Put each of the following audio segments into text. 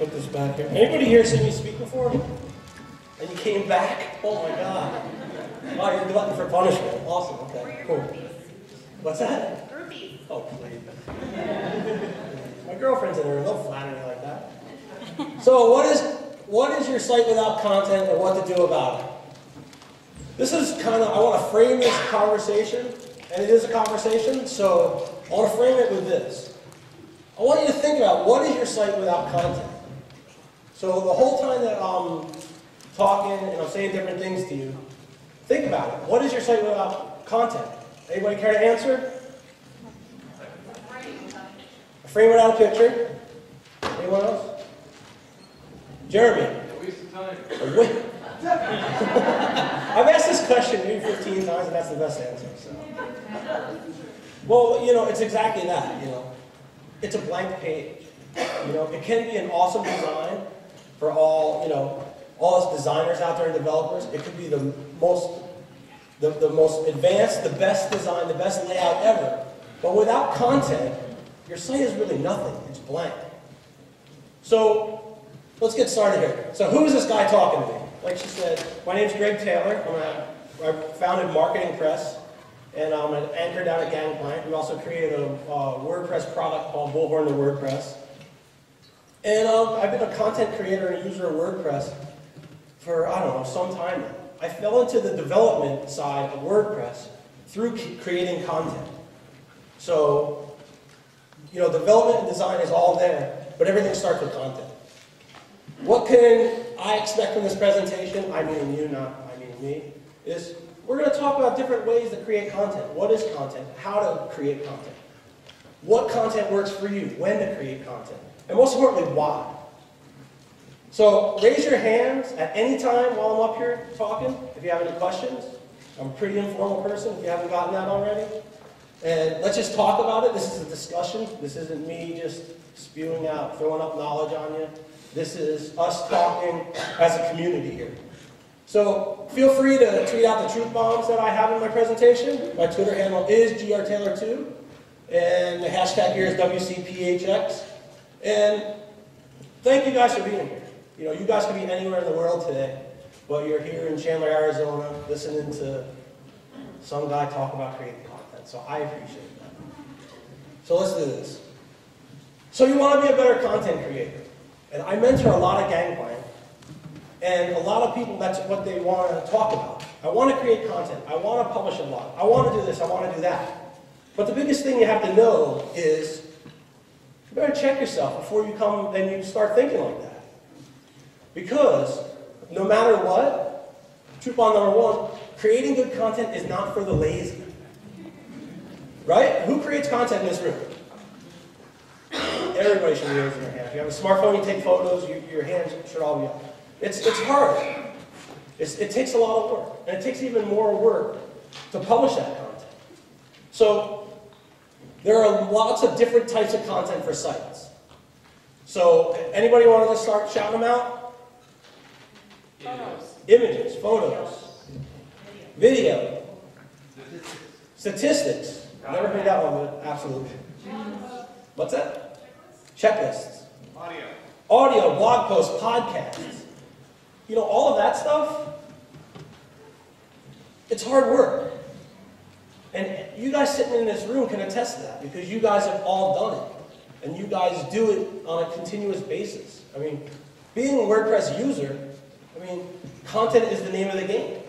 put this back here. Anybody here seen me speak before? And you came back? Oh my God. Wow, you're glutton for punishment. Awesome, okay, cool. What's that? Groupies. Oh, please. My girlfriend's in there, they'll flatter me like that. So what is your site without content and what to do about it? This is kind of, I want to frame this conversation, and it is a conversation, so I want to frame it with this. I want you to think about, what is your site without content? So the whole time that I'm talking and I'm saying different things to you, think about it. What is your site without content? Anybody care to answer? A frame without a picture. Anyone else? Jeremy. A waste of time. I've asked this question maybe 15 times, and that's the best answer. So. Well, you know, it's exactly that. You know, it's a blank page. You know, it can be an awesome design for all, you know, all us designers out there and developers. It could be the most advanced, the best design, the best layout ever. But without content, your site is really nothing. It's blank. So let's get started here. So who is this guy talking to me? Like she said, my name's Greg Taylor. I founded Marketing Press, and I'm an anchor down at Gangplank. We also created a WordPress product called Bullhorn to WordPress. And I've been a content creator and user of WordPress for, I don't know, some time now. I fell into the development side of WordPress through creating content. So, you know, development and design is all there, but everything starts with content. What can I expect from this presentation? I mean you, not I mean me. Is we're going to talk about different ways to create content. What is content? How to create content. What content works for you? When to create content. And most importantly, why. So raise your hands at any time while I'm up here talking if you have any questions. I'm a pretty informal person if you haven't gotten that already. And let's just talk about it. This is a discussion. This isn't me just spewing out, throwing up knowledge on you. This is us talking as a community here. So feel free to tweet out the truth bombs that I have in my presentation. My Twitter handle is grtaylor2. And the hashtag here is WCPHX. And thank you guys for being here. You know, you guys could be anywhere in the world today, but you're here in Chandler, Arizona, listening to some guy talk about creating content. So I appreciate that. So let's do this. So you want to be a better content creator. And I mentor a lot of Gangplank, and a lot of people, that's what they want to talk about. I want to create content. I want to publish a lot. I want to do this. I want to do that. But the biggest thing you have to know is you better check yourself before you come and you start thinking like that. Because no matter what, truth bomb number one, creating good content is not for the lazy. Right? Who creates content in this room? Everybody should be raising their hand. If you have a smartphone, you take photos, your hands should all be up. It's hard. It takes a lot of work. And it takes even more work to publish that content. So there are lots of different types of content for sites. So anybody want to just start shouting them out? Photos. Images, photos, video, statistics. Never heard that one, but absolutely. What's that? Checklists. Audio. Audio, blog posts, podcasts. You know, all of that stuff, it's hard work. And you guys sitting in this room can attest to that because you guys have all done it. And you guys do it on a continuous basis. I mean, being a WordPress user, I mean, content is the name of the game.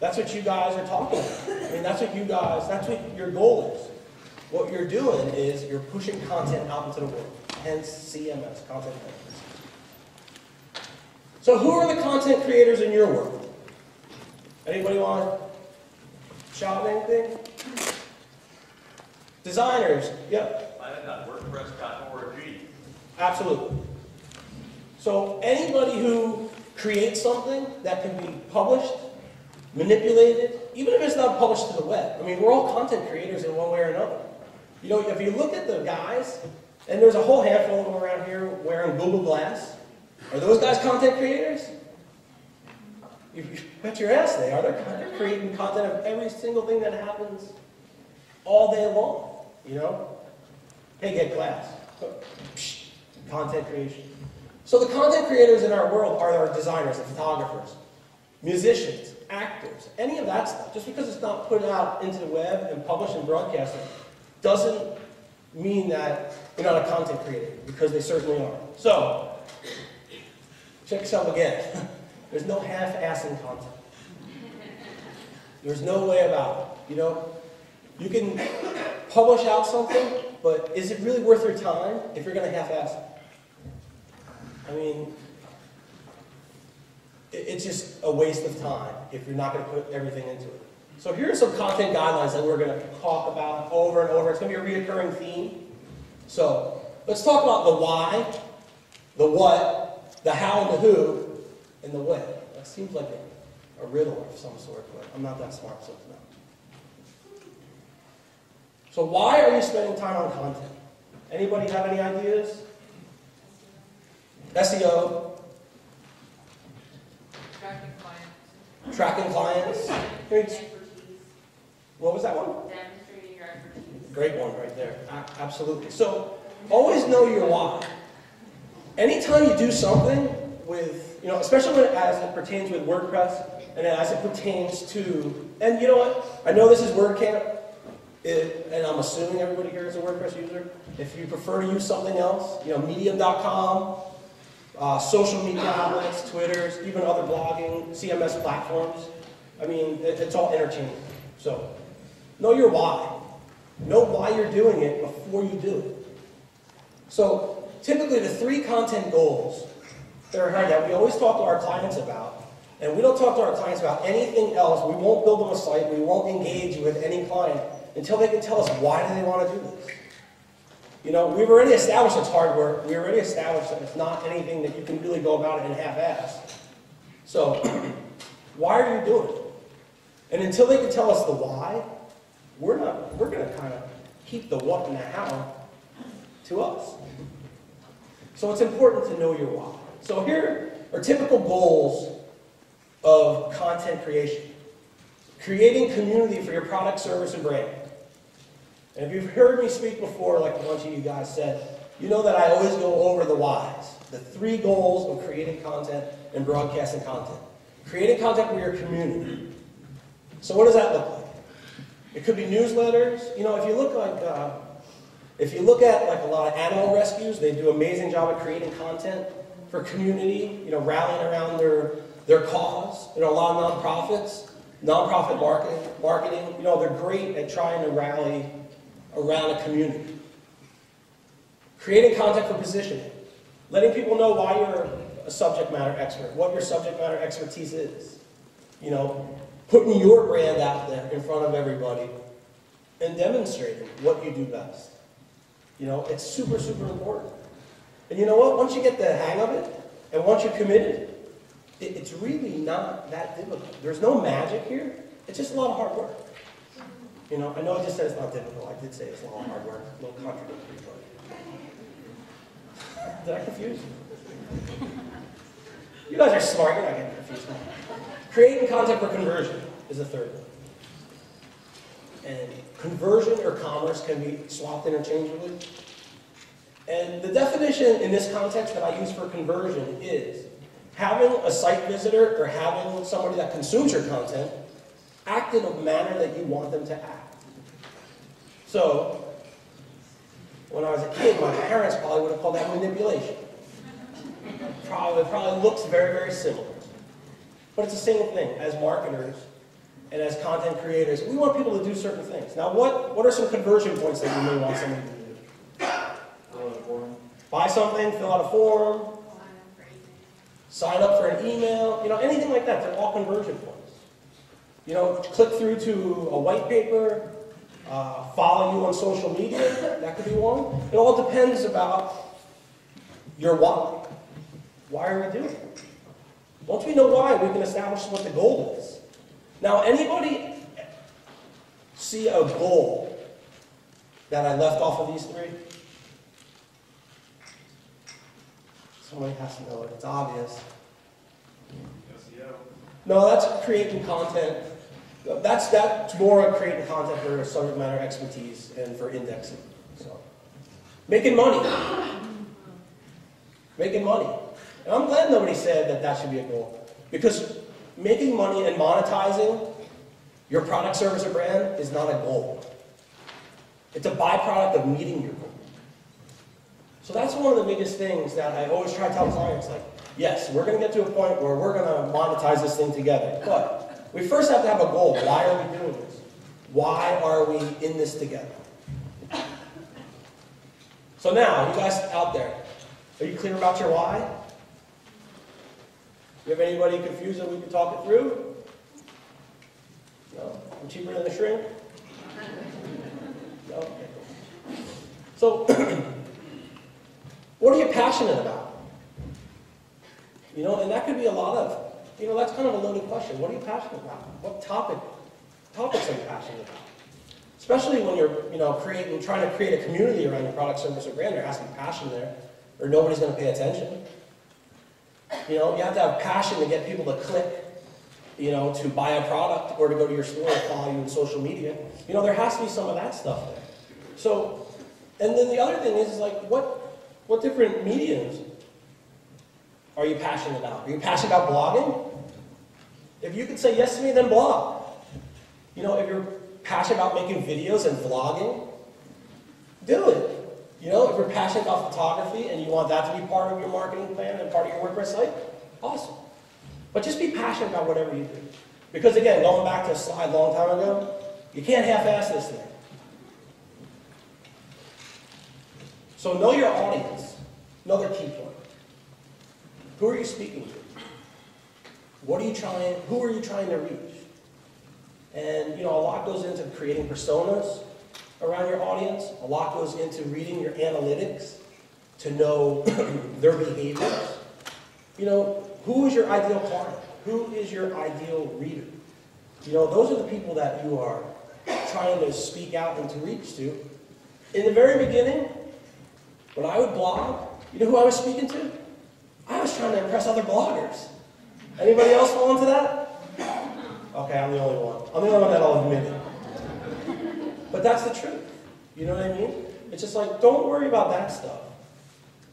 That's what you guys are talking about. I mean, that's what you guys, that's what your goal is. What you're doing is you're pushing content out into the world. Hence CMS, content management. So who are the content creators in your world? Anybody want to shout anything? Designers, yep. Planet.wordpress.org. Absolutely. So anybody who creates something that can be published, manipulated, even if it's not published to the web. I mean, we're all content creators in one way or another. You know, if you look at the guys, and there's a whole handful of them around here wearing Google Glass, are those guys content creators? You bet your ass they are. They're creating content of every single thing that happens all day long, you know? Hey, get glass. Content creation. So the content creators in our world are our designers, the photographers, musicians, actors, any of that stuff. Just because it's not put out into the web and published and broadcasted doesn't mean that you're not a content creator, because they certainly are. So, check yourself again. There's no half-assing content. There's no way about it. You know, you can publish out something, but is it really worth your time if you're going to half-ass it? I mean, it's just a waste of time if you're not going to put everything into it. So here are some content guidelines that we're going to talk about over and over. It's going to be a reoccurring theme. So let's talk about the why, the what, the how and the who, and the when. That seems like a riddle of some sort, but I'm not that smart, so no. So why are you spending time on content? Anybody have any ideas? SEO. Tracking clients. Tracking clients. Expertise. What was that one? Demonstrating your expertise. Great one right there. Absolutely. So always know your why. Anytime you do something with, especially as it pertains with WordPress, and as it pertains to, and you know what? I know this is WordCamp, and I'm assuming everybody here is a WordPress user. If you prefer to use something else, medium.com, social media outlets, Twitters, even other blogging, CMS platforms. I mean, it's all interchangeable. So, know your why. Know why you're doing it before you do it. So, typically the 3 content goals that we always talk to our clients about, and we don't talk to our clients about anything else. We won't build them a site. We won't engage with any client until they can tell us why do they want to do this. We've already established it's hard work. We already established that it's not anything that you can really go about it in half-ass. So, why are you doing it? And until they can tell us the why, we're going to kind of keep the what and the how to us. So it's important to know your why. So here are typical goals of content creation. Creating community for your product, service, and brand. And if you've heard me speak before, like a bunch of you guys said, you know that I always go over the whys. The 3 goals of creating content and broadcasting content. Creating content for your community. So what does that look like? It could be newsletters. If you look at like a lot of animal rescues, they do an amazing job of creating content for community, rallying around their cause. A lot of nonprofits, nonprofit marketing, they're great at trying to rally around a community. Creating content for positioning. Letting people know why you're a subject matter expert, what your subject matter expertise is. Putting your brand out there in front of everybody and demonstrating what you do best. It's super, super important. And you know what? Once you get the hang of it, and once you're committed, it's really not that difficult. There's no magic here. It's just a lot of hard work. I know I just said it's not difficult. I did say it's a lot of hard work. A little contradictory, but... Did I confuse you? You guys are smart. You're not getting confused. Creating content for conversion is the 3rd one. And conversion or commerce can be swapped interchangeably. And the definition in this context that I use for conversion is having a site visitor or having somebody that consumes your content act in a manner that you want them to act. So, when I was a kid, my parents probably would have called that manipulation. It probably looks very, very similar. But it's the same thing. As marketers and as content creators, we want people to do certain things. Now, what are some conversion points that you may want somebody to do? Fill out a form. Buy something, fill out a form, sign up for an email, anything like that. They're all conversion points. Click through to a white paper, follow you on social media, that could be one. It all depends about your why. Why are we doing it? Once we know why, we can establish what the goal is. Now, anybody see a goal that I left off of these 3? Somebody has to know it. It's obvious. SEO. No, that's creating content. That's more of creating content for subject matter expertise and for indexing. So, making money. Making money. And I'm glad nobody said that that should be a goal. Because making money and monetizing your product, service, or brand is not a goal. It's a byproduct of meeting your goal. So that's one of the biggest things that I always try to tell clients, like, yes, we're going to get to a point where we're going to monetize this thing together. But we first have to have a goal. Why are we doing this? Why are we in this together? So now, you guys out there, are you clear about your why? You have anybody confused that we can talk it through? No? I'm cheaper than a shrink? No? Okay, cool. So, what are you passionate about? You know, and that could be a lot of, you know, that's kind of a loaded question. What are you passionate about? What topics are you passionate about? Especially when you're, you know, trying to create a community around your product, service, or brand, there has to be passion there, or nobody's going to pay attention. You know, you have to have passion to get people to click, you know, to buy a product or to go to your store or follow you on social media. You know, there has to be some of that stuff there. So, and then the other thing is like, what different mediums are you passionate about? Are you passionate about blogging? If you could say yes to me, then blog. You know, if you're passionate about making videos and vlogging, do it. You know, if you're passionate about photography and you want that to be part of your marketing plan and part of your WordPress site, awesome. But just be passionate about whatever you do. Because again, going back to a slide a long time ago, you can't half-ass this thing. So know your audience. Know their key point. Who are you speaking to? Who are you trying to reach? And, you know, a lot goes into creating personas around your audience. A lot goes into reading your analytics to know their behaviors. You know, who is your ideal client? Who is your ideal reader? You know, those are the people that you are trying to speak out and to reach to. In the very beginning, when I would blog, you know who I was speaking to? I was trying to impress other bloggers. Anybody else fall into that? Okay, I'm the only one. I'm the only one that'll admit it. But that's the truth. You know what I mean? It's just like, don't worry about that stuff.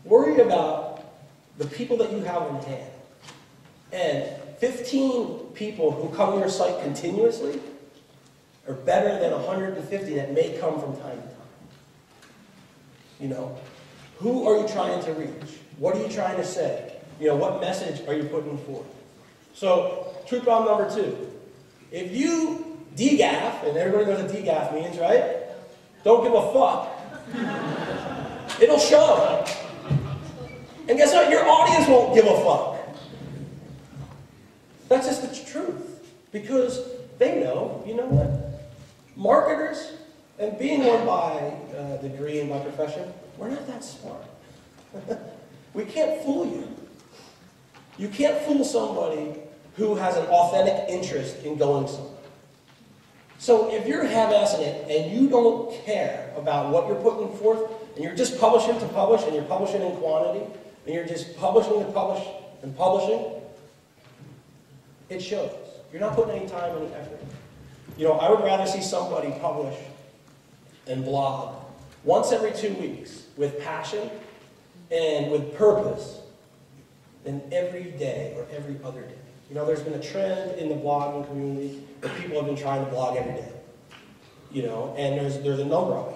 Worry about the people that you have in hand. And 15 people who come to your site continuously are better than 150 that may come from time to time. You know, who are you trying to reach? What are you trying to say? You know, what message are you putting forth? So, truth bomb number 2. If you DGAF, and everybody knows what DGAF means, right? Don't give a fuck. It'll show. And guess what? Your audience won't give a fuck. That's just the truth. Because they know, you know what? Marketers, and being one by degree and by profession, we're not that smart. We can't fool you. You can't fool somebody who has an authentic interest in going somewhere. So if you're half-assing it and you don't care about what you're putting forth, and you're just publishing to publish, and you're publishing in quantity, and you're just publishing to publish and publishing, it shows. You're not putting any time, any effort. You know, I would rather see somebody publish and blog once every 2 weeks with passion and with purpose than every day or every other day. You know, there's been a trend in the blogging community that people have been trying to blog every day. You know, and there's a number of them.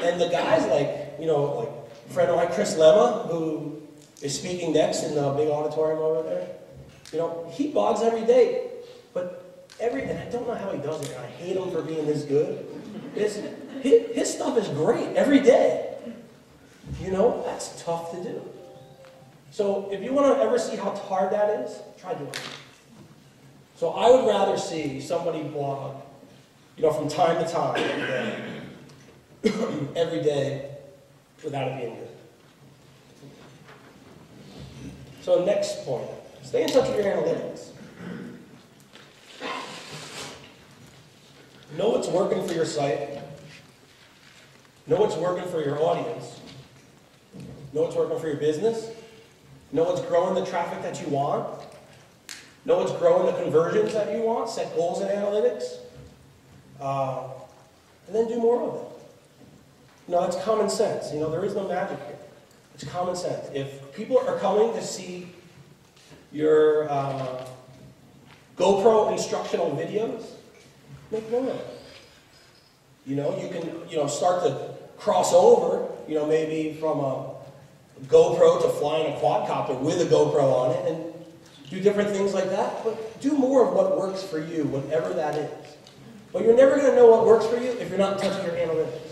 And the guys like, you know, like a friend of mine, Chris Lemma, who is speaking next in the big auditorium over there, you know, he blogs every day. But and I don't know how he does it, and I hate him for being this good. His stuff is great every day. You know, that's tough to do. So if you want to ever see how hard that is, try doing it. So I would rather see somebody blog, you know, from time to time, every day, without it being good. So next point, stay in touch with your analytics. Know what's working for your site. Know what's working for your audience. Know what's working for your business. Know what's growing the traffic that you want. Know what's growing the conversions that you want. Set goals in analytics. And then do more of it. You know, that's common sense. You know, there is no magic here. It's common sense. If people are coming to see your GoPro instructional videos, make more of it. You know, you can, start to cross over, maybe from a GoPro to flying a quadcopter with a GoPro on it and do different things like that. But do more of what works for you, whatever that is. But you're never going to know what works for you if you're not in touch with your analytics.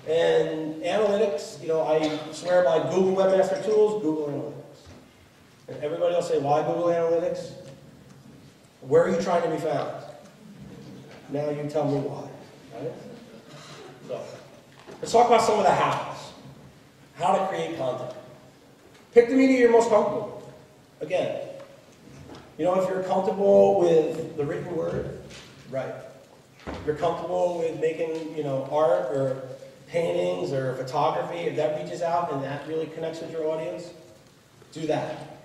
And analytics, I swear by Google Webmaster Tools, Google Analytics. And everybody will say, why Google Analytics? Where are you trying to be found? Now you tell me why. Right? So, let's talk about some of the hows. How to create content. Pick the media you're most comfortable with. Again, if you're comfortable with the written word, right. If you're comfortable with making, art or paintings or photography, if that reaches out and that really connects with your audience, do that.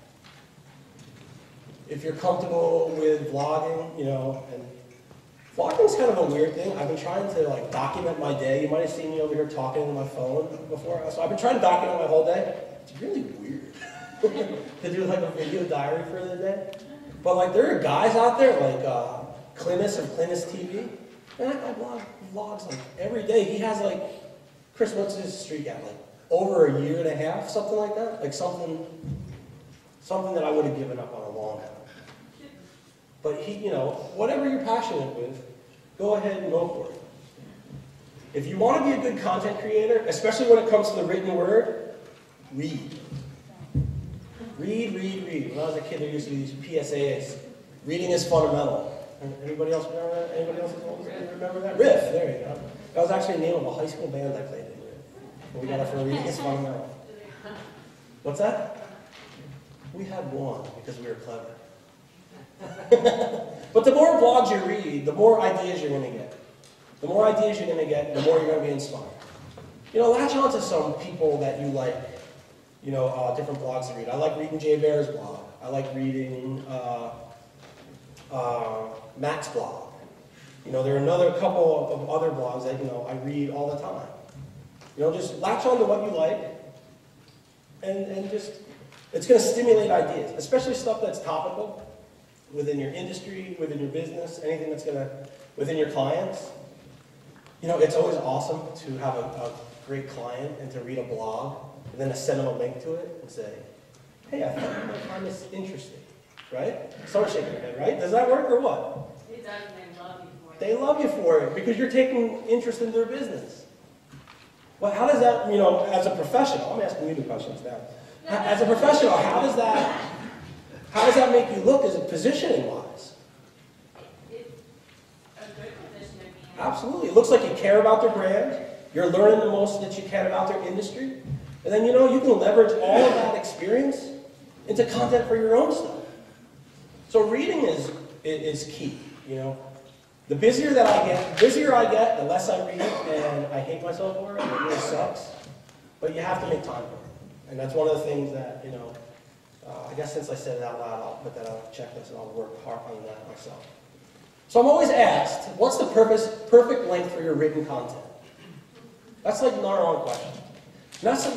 If you're comfortable with vlogging, and vlogging's kind of a weird thing. I've been trying to document my day. You might have seen me over here talking on my phone before. So I've been trying to document my whole day. It's really weird to do a video diary for the day. But there are guys out there Clintus of Clintus TV. And that guy vlogs every day. He has Chris, what's his streak at? Over a year and a half, something like that. Something that I would have given up on a long time. But whatever you're passionate with, go ahead and go for it. If you want to be a good content creator, especially when it comes to the written word, read. Read, read, read. When I was a kid, there used to be these PSAs. Reading is fundamental. Anybody else remember that? Anybody else remember that? Riff, there you go. That was actually the name of a high school band I played in. And we got it for reading is fundamental. What's that? We had one because we were clever. But the more blogs you read, the more ideas you're going to get. The more ideas you're going to get, the more you're going to be inspired. Latch on to some people that you like, different blogs to read. I like reading Jay Baer's blog. I like reading Matt's blog. There are another couple of other blogs that, I read all the time. Just latch on to what you like and just, it's going to stimulate ideas, especially stuff that's topical within your industry, within your business, anything that's going to, within your clients. It's always awesome to have a great client and to read a blog and then to send them a link to it and say, hey, I thought you might find this interesting, right? Start shaking your head, right? Does that work or what? It does, and they love you for it. They love you for it because you're taking interest in their business. Well, how does that, as a professional, I'm asking you the questions now. As a professional, how does that make you look as a positioning-wise? It's a good position to be in. Absolutely. It looks like you care about their brand. You're learning the most that you can about their industry. And then, you can leverage all of that experience into content for your own stuff. So reading is key, The busier I get, the less I read, and I hate myself for it. It really sucks. But you have to make time for it. And that's one of the things that, I guess since I said it out loud, I'll put that on a checklist and I'll work hard on that myself. So I'm always asked, what's the perfect length for your written content? That's the number one question. And that's and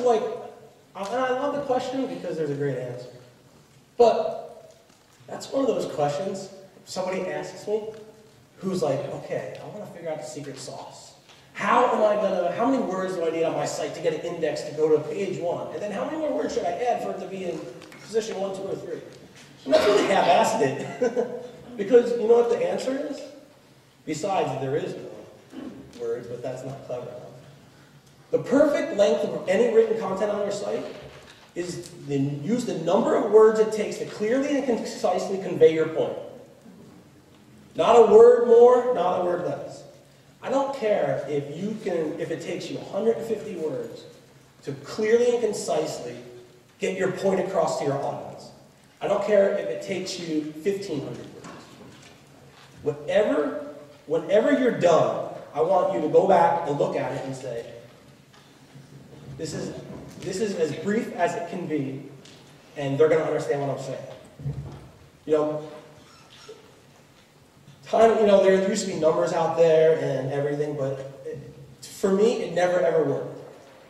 I love the question because there's a great answer. But that's one of those questions, if somebody asks me, who's okay, I want to figure out the secret sauce. How many words do I need on my site to get an index to go to page 1? And then how many more words should I add for it to be in position 1, 2, or 3? And that's really half-assed it. Because you know what the answer is? Besides, there is no words, but that's not clever enough. The perfect length of any written content on your site is use the number of words it takes to clearly and concisely convey your point. Not a word more, not a word less. I don't care if it takes you 150 words to clearly and concisely get your point across to your audience. I don't care if it takes you 1,500 words. Whenever you're done, I want you to go back and look at it and say, this is as brief as it can be, and they're going to understand what I'm saying. There used to be numbers out there and everything, but for me, it never ever worked.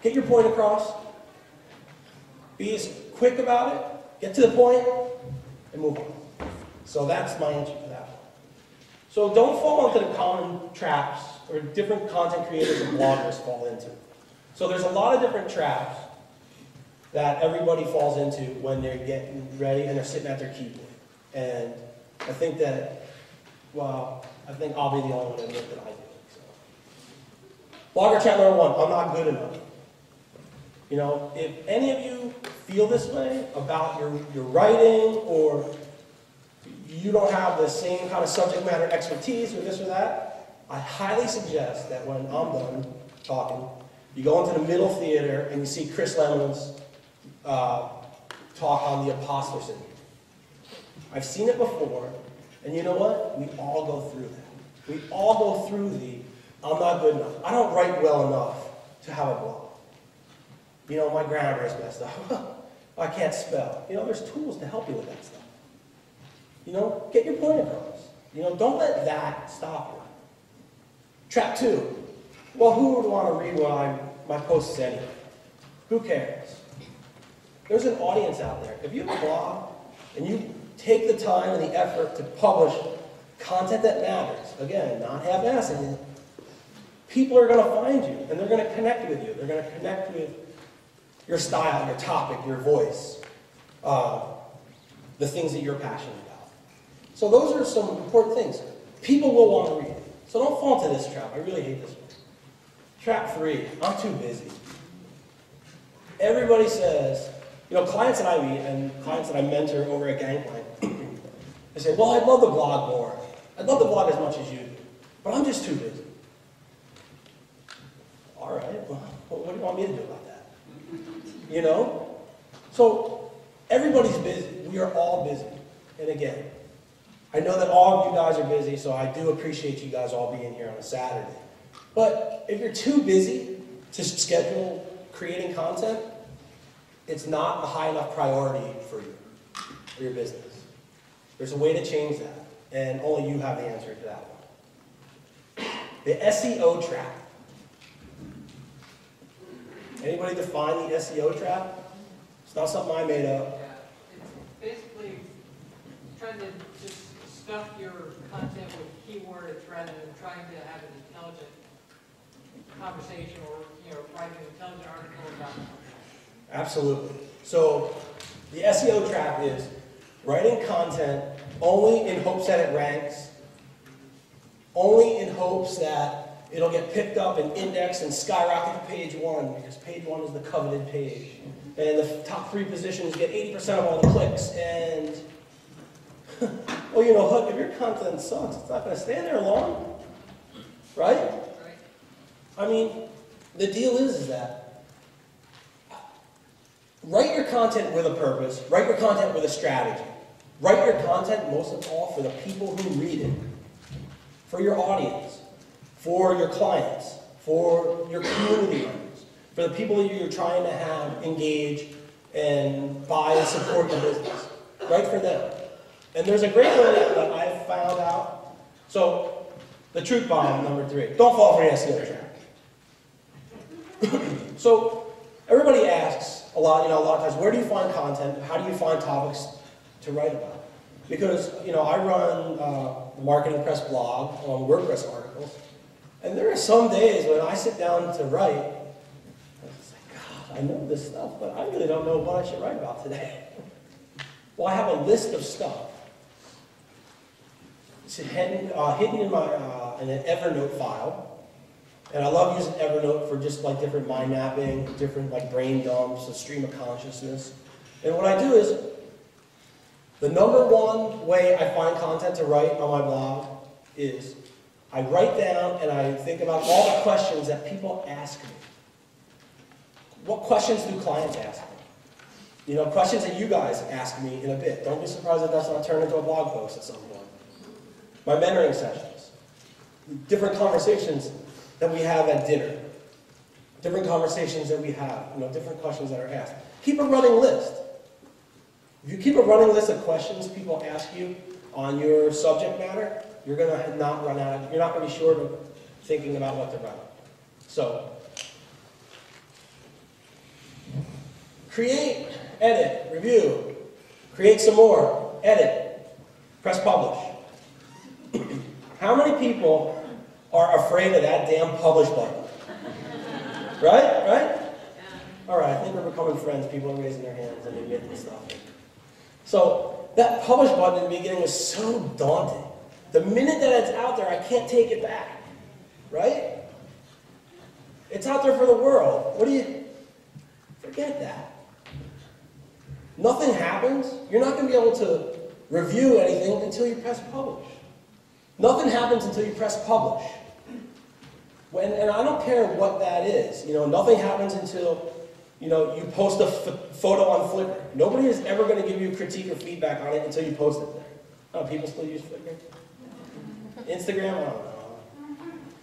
Get your point across, Be as quick about it, get to the point, and move on. So that's my answer to that one. So don't fall into the common traps or different content creators and bloggers fall into. So there's a lot of different traps that everybody falls into when they're getting ready and they're sitting at their keyboard. And I think that, well, I think I'll be the only one to admit that I do it. So. Blogger trap number 1, I'm not good enough. You know, if any of you feel this way about your writing, or you don't have the same kind of subject matter expertise or this or that, I highly suggest that when I'm done talking, you go into the middle theater and you see Chris Lemon's talk on the imposter syndrome. I've seen it before, and you know what? We all go through that. We all go through the, I'm not good enough. I don't write well enough to have a blog. You know, my grammar is messed up. I can't spell. You know, there's tools to help you with that stuff. You know, get your point across. You know, don't let that stop you. Trap 2. Well, who would want to read my posts anyway? Who cares? There's an audience out there. If you have a blog and you take the time and the effort to publish content that matters, again, not half-assing it, people are going to find you and they're going to connect with you. They're going to connect with your style, your topic, your voice, the things that you're passionate about. So those are some important things. People will want to read it. So don't fall into this trap. I really hate this one. Trap 3, I'm too busy. Everybody says, you know, clients that I meet and clients that I mentor over at Gangplank, they say, well, I'd love to blog more. I'd love to blog as much as you do, but I'm just too busy. All right, well, what do you want me to do about that? You know? So everybody's busy. We are all busy. And again, I know that all of you guys are busy, so I do appreciate you guys all being here on a Saturday. But if you're too busy to schedule creating content, it's not a high enough priority for you, for your business. There's a way to change that, and only you have the answer to that one. The SEO trap. Anybody define the SEO trap? It's not something I made up. Yeah, it's basically trying to just stuff your content with keywords rather than trying to have an intelligent conversation or, you know, writing an intelligent article about it. Absolutely. So the SEO trap is writing content only in hopes that it ranks, only in hopes that it'll get picked up and indexed and skyrocket to page 1, because page 1 is the coveted page. And the top 3 positions get 80% of all the clicks. And, well, you know, Hook, if your content sucks, it's not going to stay there long. Right? Right? I mean, the deal is that write your content with a purpose, write your content with a strategy. Write your content, most of all, for the people who read it, for your audience, for your clients, for your community members, for the people that you're trying to have engage and buy and support your business. Write for them. And there's a great way that I've found out. So, the truth bomb, number 3. Don't fall for the SEO trap. So, everybody asks a lot of times, where do you find content? How do you find topics to write about? Because, you know, I run the Marketing Press blog on WordPress articles, and there are some days when I sit down to write, and it's like, God, I know this stuff, but I really don't know what I should write about today. Well, I have a list of stuff. It's hidden in my in an Evernote file. And I love using Evernote for just like different mind mapping, different like brain dumps, a stream of consciousness. And what I do is, the number 1 way I find content to write on my blog is I write down and I think about all the questions that people ask me. What questions do clients ask me? You know, questions that you guys ask me in a bit. Don't be surprised if that's not turned into a blog post at some point. My mentoring sessions. Different conversations that we have at dinner. Different conversations that we have. You know, different questions that are asked. Keep a running list. If you keep a running list of questions people ask you on your subject matter, you're going to not run out of, you're not going to be short of thinking about what to write. So, create edit, review, create some more, edit, press publish. How many people are afraid of that damn publish button? Right? Right? All right, I think we're becoming friends. People are raising their hands and admitting stuff. So that publish button in the beginning was so daunting. The minute that it's out there, I can't take it back. Right? It's out there for the world. What do you... Forget that. Nothing happens. You're not going to be able to review anything until you press publish. Nothing happens until you press publish. And I don't care what that is. You know, nothing happens until, you know, you post a photo on Flickr. Nobody is ever going to give you critique or feedback on it until you post it there. Oh, people still use Flickr? Instagram? I don't know.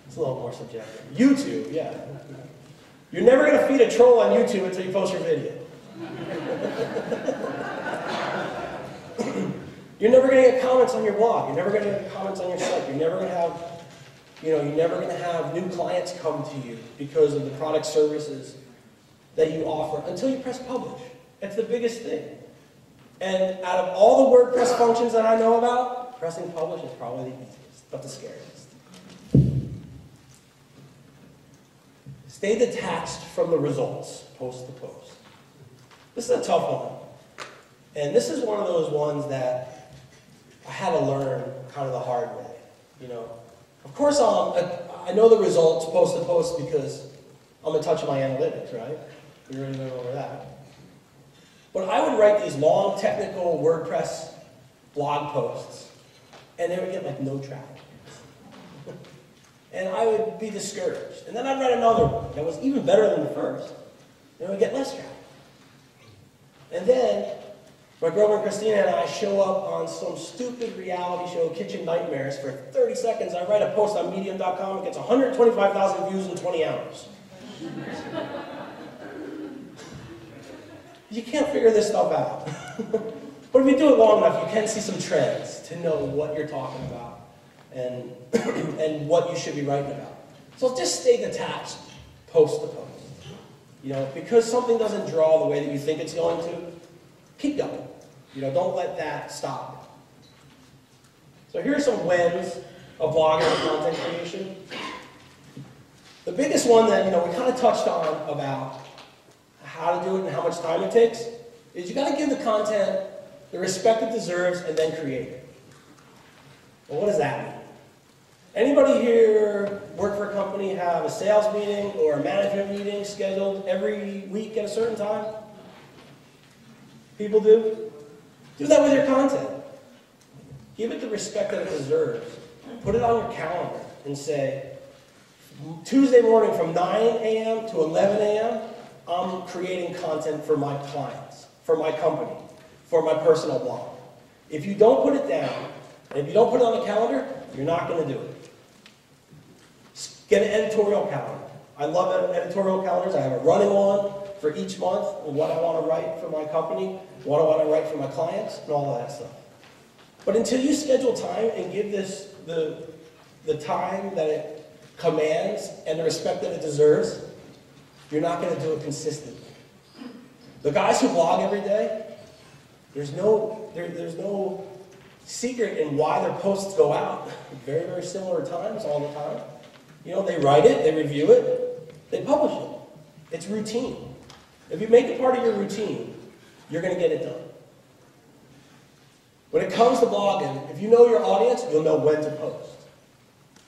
It's a little more subjective. YouTube, yeah. You're never going to feed a troll on YouTube until you post your video. You're never going to get comments on your blog. You're never going to get comments on your site. You're never going to have, you know, you're never going to have new clients come to you because of the product services that you offer until you press publish. That's the biggest thing. And out of all the WordPress functions that I know about, pressing publish is probably the easiest, but the scariest. Stay detached from the results, post to post. This is a tough one. And this is one of those ones that I had to learn kind of the hard way. You know, of course I know the results post to post because I'm in touch with my analytics, right? We already went over that. But I would write these long technical WordPress blog posts, and they would get like no traffic. And I would be discouraged. And then I'd write another one that was even better than the first, and it would get less traffic. And then my girlfriend Christina and I show up on some stupid reality show, Kitchen Nightmares, for 30 seconds. I write a post on Medium.com, it gets 125,000 views in 20 hours. You can't figure this stuff out. But if you do it long enough, you can see some trends to know what you're talking about and, and what you should be writing about. So just stay detached post to post. You know, because something doesn't draw the way that you think it's going to, keep going. You know, don't let that stop. So here are some wins of blogging and content creation. The biggest one that, you know, we kind of touched on about how to do it and how much time it takes is you got to give the content the respect it deserves and then create it. Well, what does that mean? Anybody here work for a company, have a sales meeting or a management meeting scheduled every week at a certain time? People do? Do that with your content. Give it the respect that it deserves. Put it on your calendar and say, Tuesday morning from 9 a.m. to 11 a.m., I'm creating content for my clients, for my company, for my personal blog. If you don't put it down, and if you don't put it on the calendar, you're not going to do it. Get an editorial calendar. I love editorial calendars. I have a running one for each month, what I want to write for my company, what I want to write for my clients, and all of that stuff. But until you schedule time and give this the time that it commands and the respect that it deserves, you're not going to do it consistently. The guys who blog every day, there's no secret in why their posts go out at very, very similar times all the time. You know, they write it, they review it, they publish it. It's routine. If you make it part of your routine, you're going to get it done. When it comes to blogging, if you know your audience, you'll know when to post.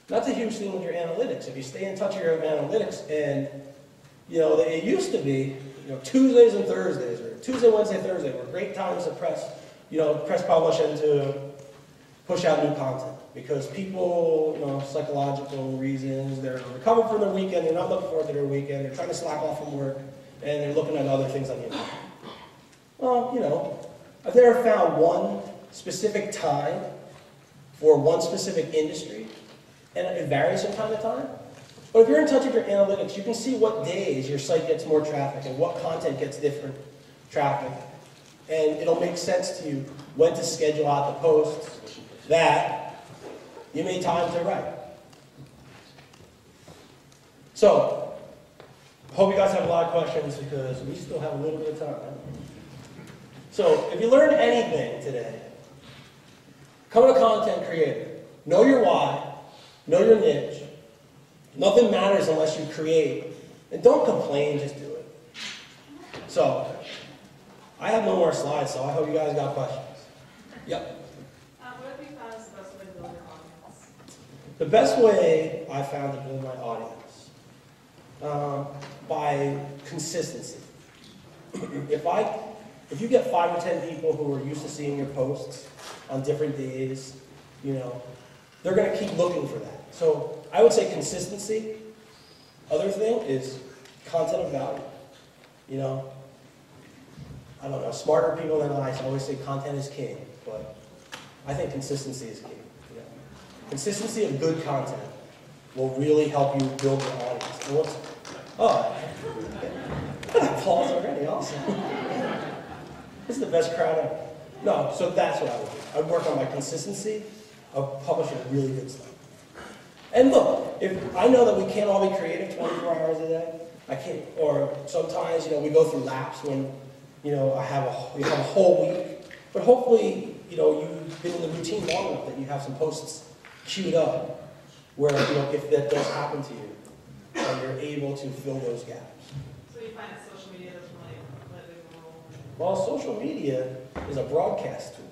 That's a huge thing with your analytics. If you stay in touch with your analytics, and you know, it used to be, you know, Tuesdays and Thursdays, or Tuesday, Wednesday, Thursday were great times to press publish and to push out new content. Because people, you know, psychological reasons, they're recovering from their weekend, they're not looking forward to their weekend, they're trying to slack off from work, and they're looking at other things on the internet. Well, you know, I've never found one specific time for one specific industry, and it varies from time to time. But if you're in touch with your analytics, you can see what days your site gets more traffic and what content gets different traffic. And it'll make sense to you when to schedule out the posts that you made time to write. So, hope you guys have a lot of questions because we still have a little bit of time. So if you learn anything today, become a content creator. Know your why, know your niche. Nothing matters unless you create. And don't complain, just do it. So, I have no more slides, so I hope you guys got questions. Yep. What have you found is the best way to build your audience? The best way I found to build my audience, by consistency. If you get 5 or 10 people who are used to seeing your posts on different days, you know, they're going to keep looking for that. So I would say consistency. Other thing is content of value. You know, I don't know, smarter people than I always say content is king, but I think consistency is king. You know? Consistency of good content will really help you build your audience. And applause already, awesome. This is the best crowd ever. No, so that's what I would do. I'd work on my consistency of publishing really good stuff. And look, if I know that we can't all be creative 24 hours a day, I can't, or sometimes, you know, we go through laps when, you know, we have a whole week, but hopefully, you know, you've been in the routine long enough that you have some posts queued up where, you know, if that does happen to you, and you're able to fill those gaps. So you find that social media doesn't really play a big role? Well, social media is a broadcast tool.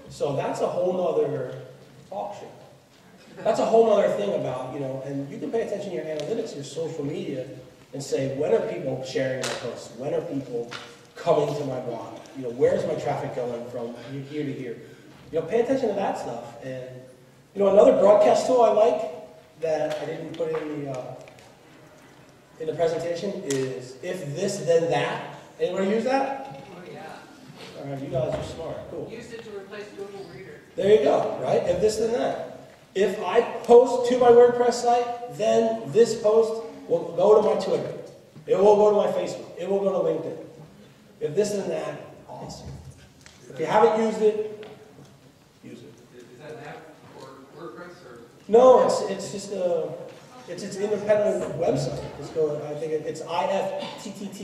So that's a whole nother talk show. That's a whole other thing about, you know, and you can pay attention to your analytics, your social media, and say, when are people sharing my posts? When are people coming to my blog? You know, where's my traffic going from here to here? You know, pay attention to that stuff. And, you know, another broadcast tool I like that I didn't put in the presentation is if this, then that. Anybody use that? Oh, yeah. All right, you guys are smart. Cool. Used it to replace Google Reader. There you go, right? If this, then that. If I post to my WordPress site, then this post will go to my Twitter. It will go to my Facebook. It will go to LinkedIn. If this, then that, awesome. If you haven't used it, use it. Is that an app for WordPress or? No, it's just it's its independent website. I think it's ifttt.com,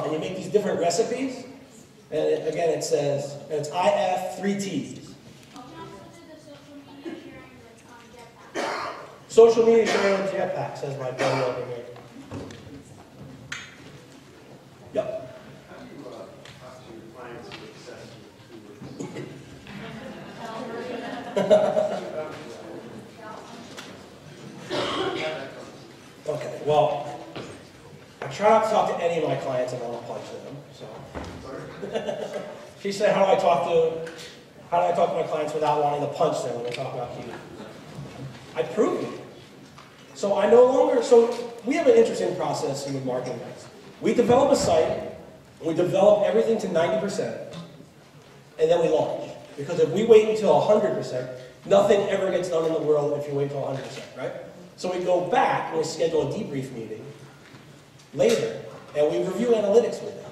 and you make these different recipes. And again, it says, and it's IF 3 T's. Social media sharing with Jetpack, says my buddy over here. Yep. How do you talk to your clients with access Okay, well, I try not to talk to any of my clients and I want to punch them. So, she said, how do I talk to my clients without wanting to punch them when they talk about you? I proved it. So we have an interesting process with marketing guys. We develop a site, we develop everything to 90%, and then we launch. Because if we wait until 100%, nothing ever gets done in the world if you wait until 100%, right? So we go back and we schedule a debrief meeting later, and we review analytics with them.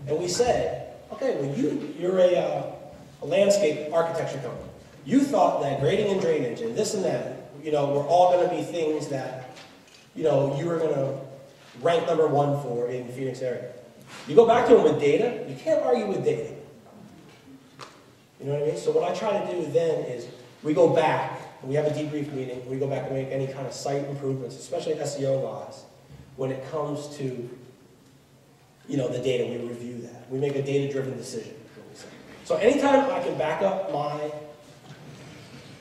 And we say, okay, well you're a landscape architecture company. You thought that grading and drainage and this and that, you know, were all going to be things that, you know, you were going to rank #1 for in the Phoenix area. You go back to them with data, you can't argue with data. You know what I mean? So what I try to do then is we go back, and we have a debrief meeting, we go back and make any kind of site improvements, especially SEO-wise, when it comes to, you know, the data, we review that. We make a data-driven decision. So anytime I can back up my,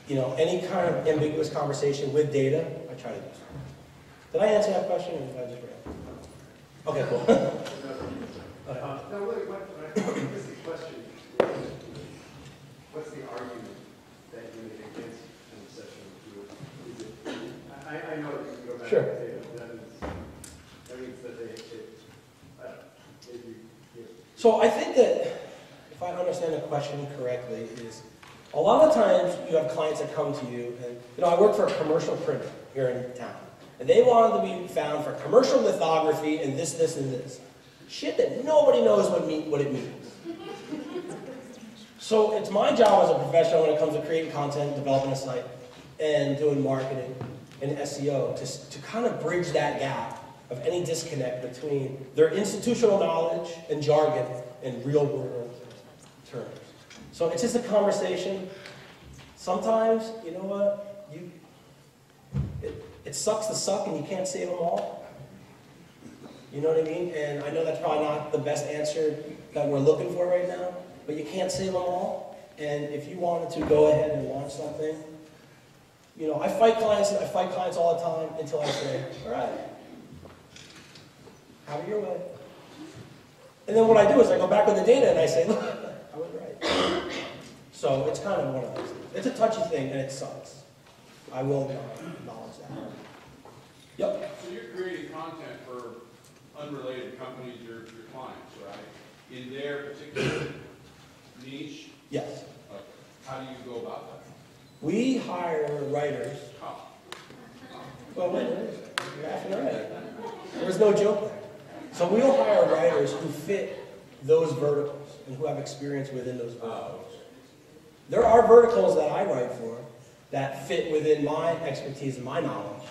you know, any kind of ambiguous conversation with data, I try to do so. Did I answer that question, or did I just read? Okay, cool. No, really, what I guess the question is, what's the argument that you make against an obsession with it? I know that you can go back Sure. and say that means that maybe. So I think that, if I understand the question correctly, is a lot of times you have clients that come to you, and you know, I work for a commercial printer here in town, and they wanted to be found for commercial lithography and this, and this. Shit that nobody knows what it means. So it's my job as a professional when it comes to creating content, developing a site, and doing marketing and SEO to kind of bridge that gap of any disconnect between their institutional knowledge and jargon and real world terms. So it's just a conversation. Sometimes, you know what, it sucks to suck and you can't save them all. You know what I mean? And I know that's probably not the best answer that we're looking for right now, but you can't save them all. And if you wanted to go ahead and launch something, you know, I fight clients all the time until I say, all right, have it your way. And then what I do is I go back with the data and I say, look, I was right. So it's kind of one of those things. It's a touchy thing and it sucks. I will acknowledge that. Yep. So you're creating content for unrelated companies, your clients, right? In their particular niche? Yes. Okay. How do you go about that? We hire writers. Oh. Well, wait, you're laughing already. There was no joke there. So we'll hire writers who fit those verticals and who have experience within those verticals. There are verticals that I write for that fit within my expertise and my knowledge.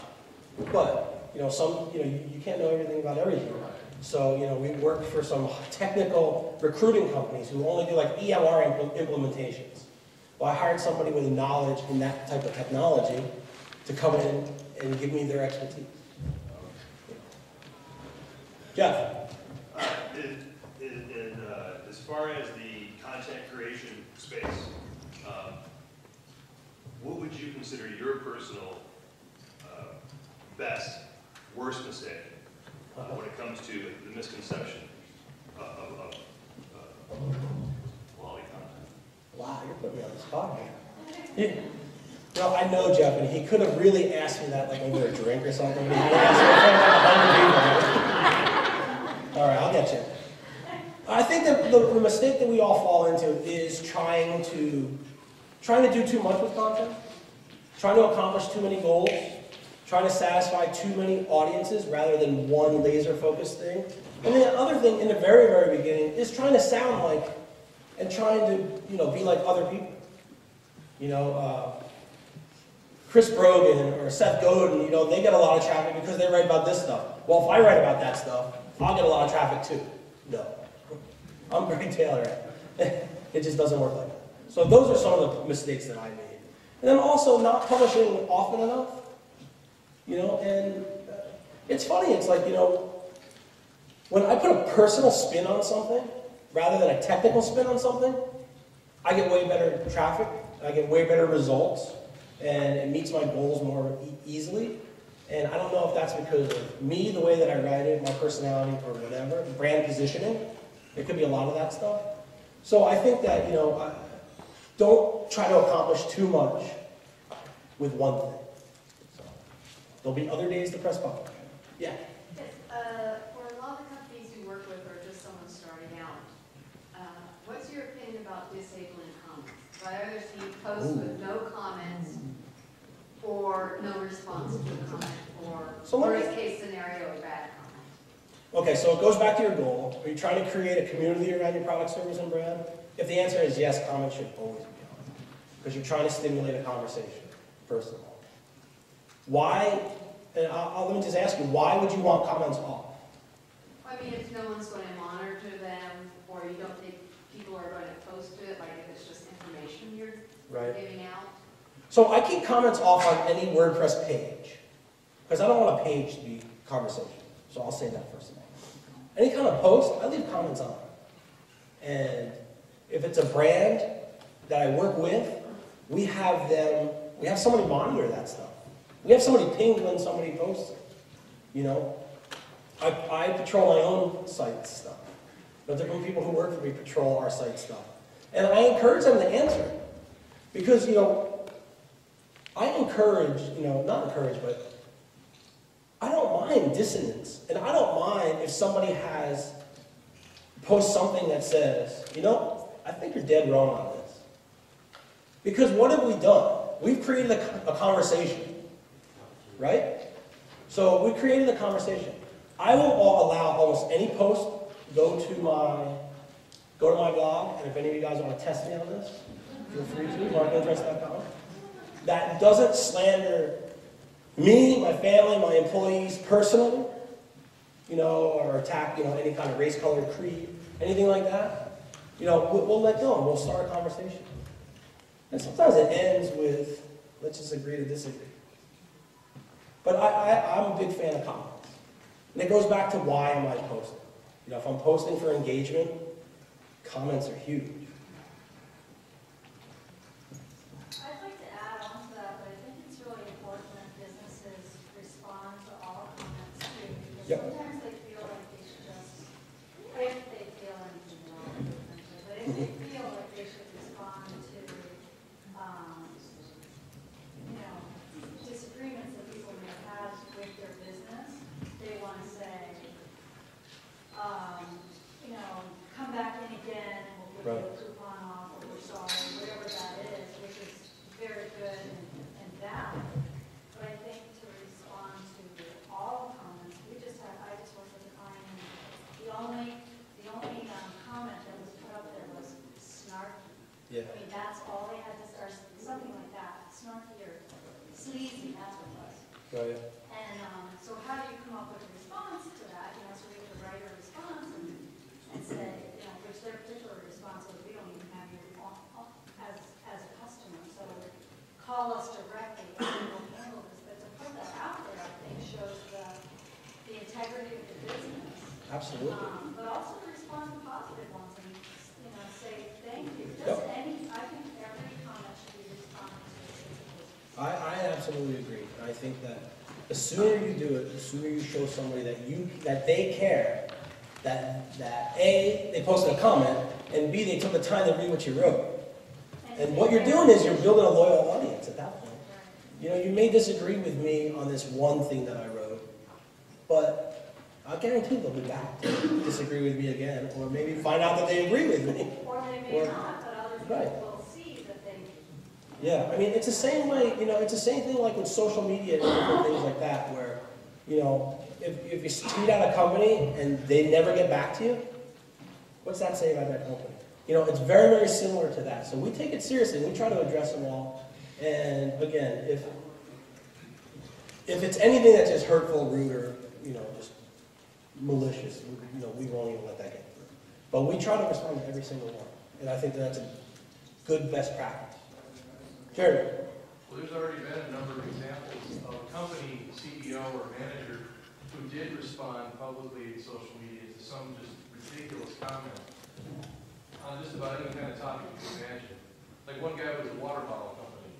But, you know, you can't know everything about everything. So, you know, we work for some technical recruiting companies who only do like EMR implementations. Well, I hired somebody with knowledge in that type of technology to come in and give me their expertise. Jeff? As far as the content creation space, what would you consider your personal best, worst mistake when it comes to the misconception of quality content? Wow, you're putting me on the spot here. No, I know Jeff, and he could have really asked me that like over a drink or something. He asked me in front of like 100 people. All right, I'll get you. I think that the mistake that we all fall into is trying to do too much with content, trying to accomplish too many goals, trying to satisfy too many audiences rather than one laser-focused thing. And then the other thing in the very, very beginning is trying to sound like and trying to, you know, be like other people. You know, Chris Brogan or Seth Godin, you know, they get a lot of traffic because they write about this stuff. Well, if I write about that stuff, I'll get a lot of traffic too. No. I'm Greg Taylor. It just doesn't work like that. So those are some of the mistakes that I made. And then also not publishing often enough. You know, and it's funny, it's like, you know, when I put a personal spin on something, rather than a technical spin on something, I get way better traffic, I get way better results, and it meets my goals more easily. And I don't know if that's because of me, the way that I write it, my personality, or whatever, brand positioning. It could be a lot of that stuff. So I think that, you know, don't try to accomplish too much with one thing. So, there'll be other days to press publish. Yeah? Yes, for a lot of the companies you work with or just someone starting out, what's your opinion about disabling comments? I either see posts with no comments or no response to a comment or worst case scenario, a bad comment. Okay, so it goes back to your goal. Are you trying to create a community around your product, service, and brand? If the answer is yes, comments should always be on. Because you're trying to stimulate a conversation, first of all. Why, and let me just ask you, why would you want comments off? I mean, if no one's going to monitor them, or you don't think people are going to post it, like if it's just information you're giving out. So I keep comments off on any WordPress page, because I don't want a page to be conversation. So I'll say that first of all. Any kind of post, I leave comments on. And if it's a brand that I work with, we have somebody monitor that stuff. We have somebody ping when somebody posts it. You know, I patrol my own site stuff. The different people who work for me patrol our site stuff. And I encourage them to answer. Because, you know, I encourage, you know, not encourage, but I don't mind dissonance. And I don't mind if somebody posts something that says, you know, I think you're dead wrong on this. Because what have we done? We've created a conversation, right? So we created a conversation. I will allow almost any post go to my blog, and if any of you guys want to test me on this, feel free to, marketinginterest.com. That doesn't slander me, my family, my employees personally, you know, or attack, you know, any kind of race, color, creed, anything like that, you know, we'll let go and we'll start a conversation. And sometimes it ends with, let's just agree to disagree. But I'm a big fan of comments. And it goes back to why am I posting? You know, if I'm posting for engagement, comments are huge. I'd like to add on to that, but I think it's really important that businesses respond to all comments too, because Yep. sometimes they feel like they should just, if they feel anything wrong, but if they feel like they should respond to, you know, disagreements that people may have with their business, they want to say, you know, come back in again and we'll give you a coupon off, or we're sorry, whatever that is, which is very good and valid. But I think to respond to all comments, I just worked with a client, and the only comment that was put up there was snarky. Yeah. I mean, that's all they had to start, something like that, snarky or sleazy, that's what it was. Right. And so how do you come up with a response to that? You know, so we have to write a response and say, you know, which their particular response was, we don't even have you as a customer, so call us directly and we'll handle this. But to put that out there, I think shows the integrity of the business. Absolutely. But also to respond to positive ones and, you know, say thank you. Yep. I think every comment should be responded to as a business. I absolutely agree. I think that the sooner you do it, the sooner you show somebody that they care, that A, they posted a comment, and B, they took the time to read what you wrote. And what you're doing is you're building a loyal audience at that point. You know, you may disagree with me on this one thing that I wrote, but I guarantee they'll be back to disagree with me again, or maybe find out that they agree with me. Or they may not, but other people will see that they. Yeah, I mean, it's the same way, you know, it's the same thing like with social media and different things like that, where, you know, if you tweet out a company and they never get back to you, what's that say about that company? You know, it's very, very similar to that. So we take it seriously. We try to address them all. And again, if it's anything that's just hurtful, rude, or, you know, just malicious, you know, we won't even let that get through. But we try to respond to every single one. And I think that's a good best practice. Jeremy? Well, there's already been a number of examples of a company CEO or manager who did respond publicly in social media to some just ridiculous comment on just about any kind of topic you can imagine. Like one guy was a water bottle company,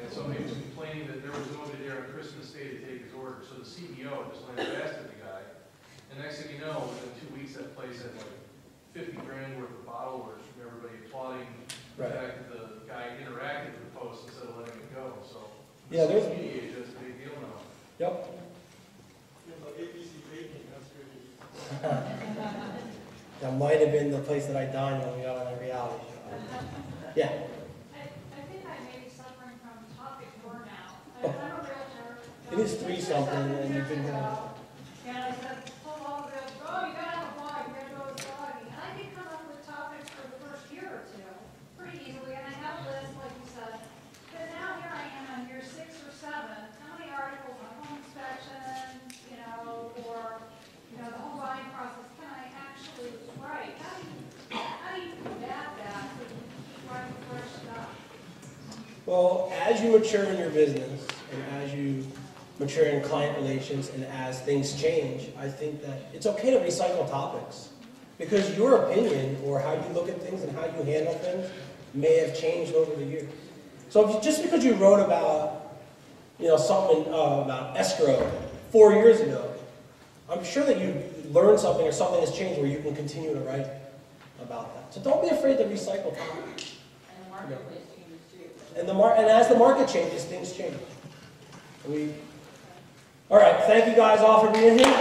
and somebody was complaining that there was nobody there on Christmas Day to take his order, so the CEO just lambasted the guy. And next thing you know, within 2 weeks, that place had like 50 grand worth of bottle orders from everybody applauding the fact that the guy interacted with the post instead of letting it go. So Yeah, there's social media is just a big deal now. Yep. That might have been the place that I dined when we got on that reality show. Yeah. I think I may be suffering from topic burnout. I'm a realtor. It is 3 something, and you've been And I said, oh, you gotta have a blog, you gotta go with blogging. And I can come up with topics for the first year or two pretty easily, and I have a list, like you said. But now here I am on year 6 or 7. How many articles on home inspection, you know, or, you know, the home buying process can I actually write? How do you combat that so you keep writing fresh stuff? Well, as you mature in your business, and as you mature in client relations, and as things change, I think that it's okay to recycle topics. Because your opinion, or how you look at things and how you handle things, may have changed over the years. So just because you wrote about, you know, something about escrow 4 years ago, I'm sure that you learned something or something has changed where you can continue to write about that. So don't be afraid to recycle topics. And the marketplace changes too. And as the market changes, things change. All right, thank you guys all for being here.